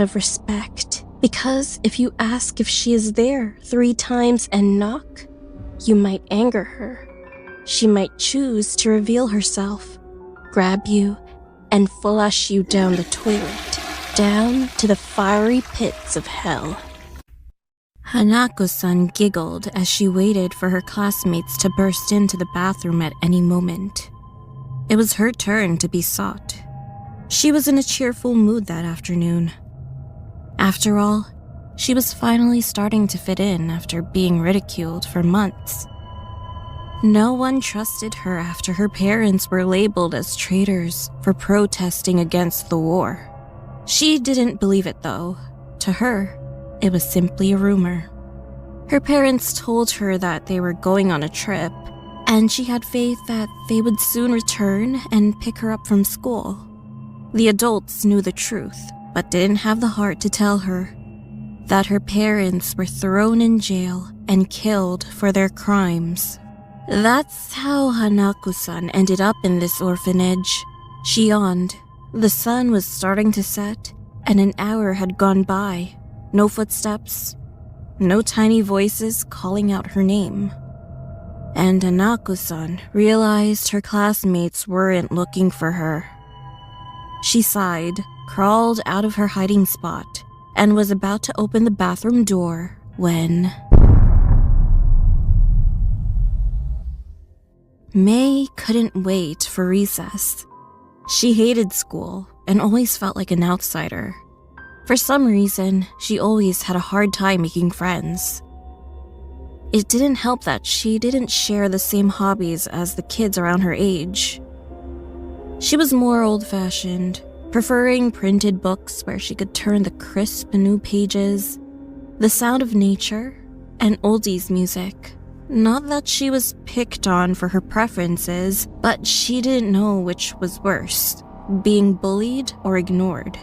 of respect. Because if you ask if she is there 3 times and knock, you might anger her. She might choose to reveal herself, grab you, and flush you down the toilet, down to the fiery pits of hell. Hanako-san giggled as she waited for her classmates to burst into the bathroom at any moment. It was her turn to be sought. She was in a cheerful mood that afternoon. After all, she was finally starting to fit in after being ridiculed for months. No one trusted her after her parents were labeled as traitors for protesting against the war. She didn't believe it though. To her, it was simply a rumor. Her parents told her that they were going on a trip, and she had faith that they would soon return and pick her up from school. The adults knew the truth, but didn't have the heart to tell her that her parents were thrown in jail and killed for their crimes. That's how Hanako-san ended up in this orphanage. She yawned. The sun was starting to set, and an hour had gone by. No footsteps, no tiny voices calling out her name. And Hanako-san realized her classmates weren't looking for her. She sighed, crawled out of her hiding spot, and was about to open the bathroom door when May couldn't wait for recess. She hated school and always felt like an outsider. For some reason, she always had a hard time making friends. It didn't help that she didn't share the same hobbies as the kids around her age. She was more old-fashioned, preferring printed books where she could turn the crisp new pages, the sound of nature, and oldies music. Not that she was picked on for her preferences, but she didn't know which was worse, being bullied or ignored.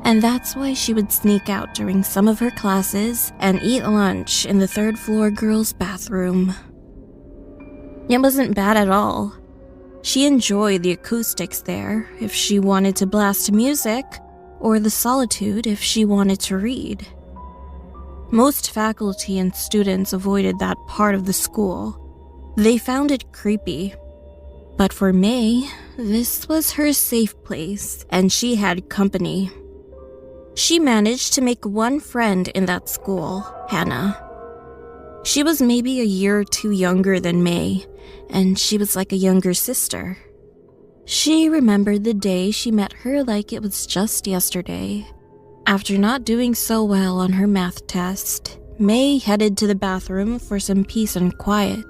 And that's why she would sneak out during some of her classes and eat lunch in the 3rd floor girls' bathroom. It wasn't bad at all. She enjoyed the acoustics there if she wanted to blast music, or the solitude if she wanted to read. Most faculty and students avoided that part of the school. They found it creepy. But for May, this was her safe place, and she had company. She managed to make one friend in that school, Hannah. She was maybe a year or 2 younger than May, and she was like a younger sister. She remembered the day she met her like it was just yesterday. After not doing so well on her math test, May headed to the bathroom for some peace and quiet.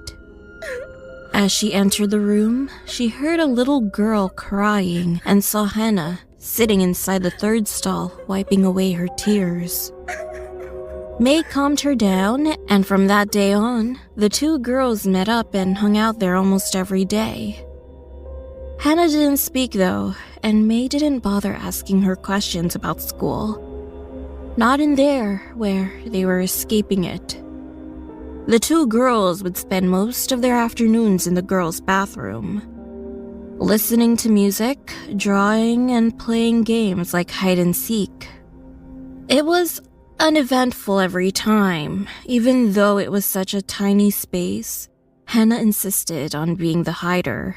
As she entered the room, she heard a little girl crying and saw Hannah sitting inside the 3rd stall, wiping away her tears. May calmed her down, and from that day on, the 2 girls met up and hung out there almost every day. Hannah didn't speak though, and May didn't bother asking her questions about school. Not in there, where they were escaping it. The 2 girls would spend most of their afternoons in the girls' bathroom, listening to music, drawing, and playing games like hide and seek. It was uneventful every time. Even though it was such a tiny space, Hannah insisted on being the hider.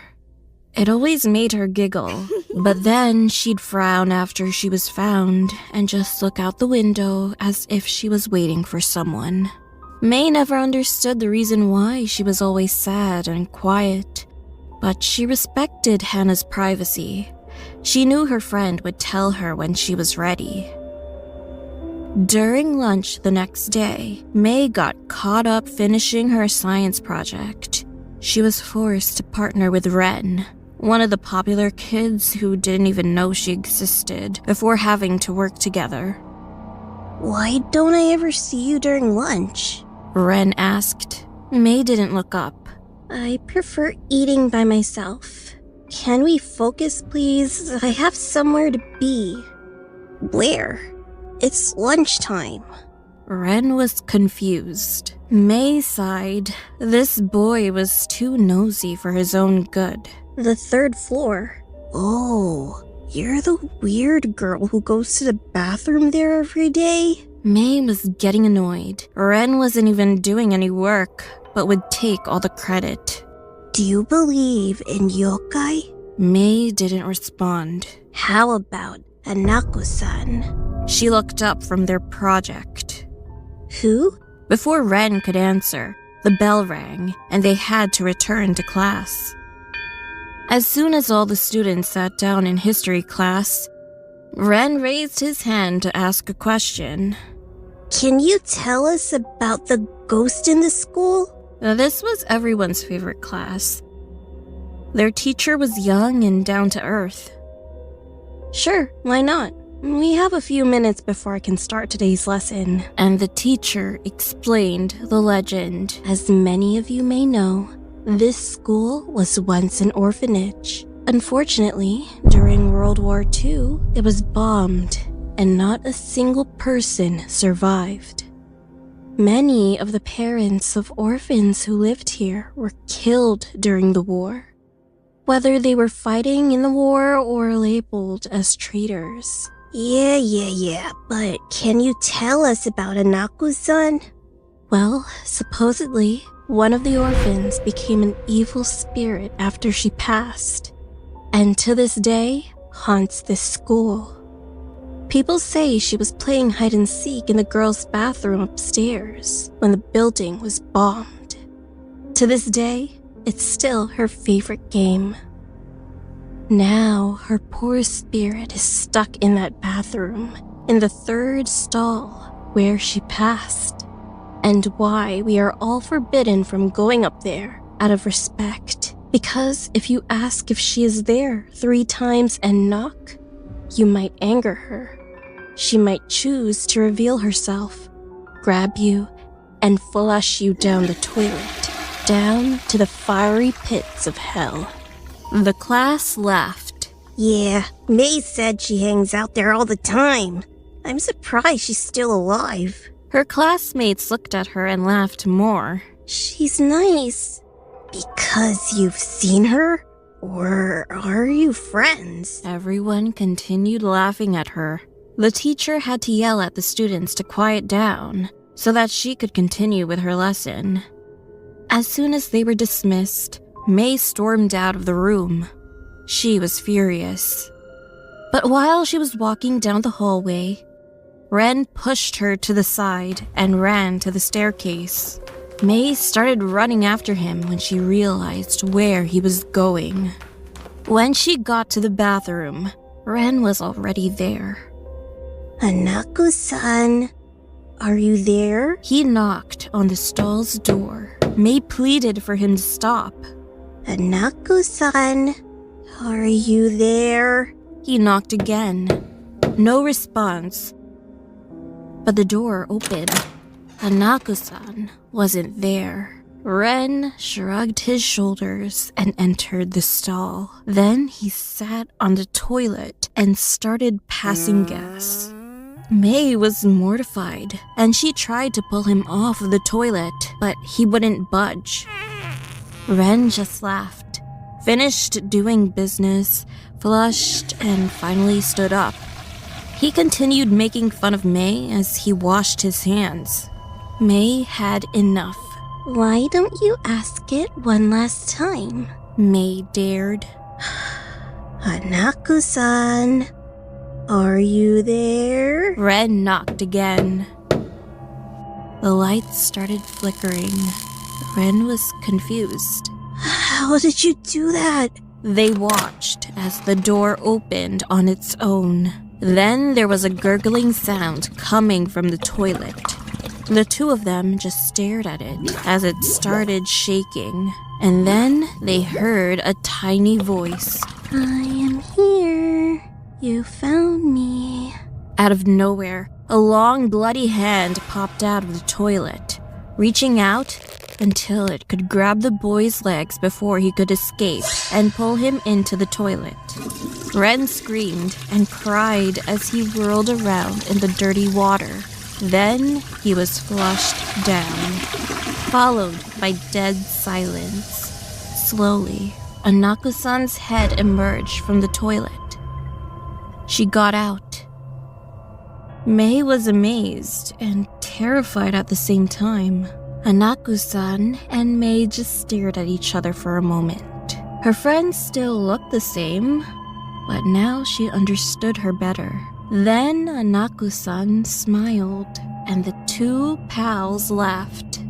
It always made her giggle, but then she'd frown after she was found and just look out the window as if she was waiting for someone. May never understood the reason why she was always sad and quiet, but she respected Hannah's privacy. She knew her friend would tell her when she was ready. During lunch the next day, May got caught up finishing her science project. She was forced to partner with Ren, one of the popular kids who didn't even know she existed before having to work together. Why don't I ever see you during lunch? Ren asked. May didn't look up. I prefer eating by myself. Can we focus, please? I have somewhere to be. Where? It's lunchtime. Ren was confused. May sighed. This boy was too nosy for his own good. The 3rd floor. Oh, you're the weird girl who goes to the bathroom there every day? May was getting annoyed. Ren wasn't even doing any work, but would take all the credit. Do you believe in yokai? May didn't respond. How about Hanako-san? She looked up from their project. Who? Before Ren could answer, the bell rang, and they had to return to class. As soon as all the students sat down in history class, Ren raised his hand to ask a question. Can you tell us about the ghost in the school? This was everyone's favorite class. Their teacher was young and down to earth. Sure, why not? We have a few minutes before I can start today's lesson. And the teacher explained the legend. As many of you may know, this school was once an orphanage. Unfortunately, during World War II, it was bombed, and not a single person survived. Many of the parents of orphans who lived here were killed during the war, whether they were fighting in the war or labeled as traitors. Yeah, but can you tell us about Hanako-san? Well, supposedly, one of the orphans became an evil spirit after she passed, and to this day, haunts this school. People say she was playing hide and seek in the girls' bathroom upstairs when the building was bombed. To this day, it's still her favorite game. Now, her poor spirit is stuck in that bathroom, in the third stall where she passed, and why we are all forbidden from going up there out of respect. Because if you ask if she is there 3 times and knock, you might anger her. She might choose to reveal herself, grab you, and flush you down the toilet, down to the fiery pits of hell. The class laughed. Yeah, May said she hangs out there all the time. I'm surprised she's still alive. Her classmates looked at her and laughed more. She's nice. Because you've seen her? Or are you friends? Everyone continued laughing at her. The teacher had to yell at the students to quiet down so that she could continue with her lesson. As soon as they were dismissed, May stormed out of the room. She was furious. But while she was walking down the hallway, Ren pushed her to the side and ran to the staircase. May started running after him when she realized where he was going. When she got to the bathroom, Ren was already there. Hanako-san, are you there? He knocked on the stall's door. May pleaded for him to stop. Hanako-san, are you there? He knocked again. No response. But the door opened. Hanako-san wasn't there. Ren shrugged his shoulders and entered the stall. Then he sat on the toilet and started passing gas. May was mortified, and she tried to pull him off the toilet, but he wouldn't budge. Ren just laughed, finished doing business, flushed, and finally stood up. He continued making fun of May as he washed his hands. May had enough. Why don't you ask it one last time? May dared. Hanako-san, are you there? Ren knocked again. The lights started flickering. Ren was confused. How did you do that? They watched as the door opened on its own. Then there was a gurgling sound coming from the toilet. The two of them just stared at it as it started shaking. And then they heard a tiny voice. I am here. You found me. Out of nowhere, a long, bloody hand popped out of the toilet, reaching out until it could grab the boy's legs before he could escape and pull him into the toilet. Ren screamed and cried as he whirled around in the dirty water. Then he was flushed down, followed by dead silence. Slowly, Hanako-san's head emerged from the toilet. She got out. May was amazed and terrified at the same time. Hanako-san and May just stared at each other for a moment. Her friends still looked the same, but now she understood her better. Then Hanako-san smiled, and the two pals laughed.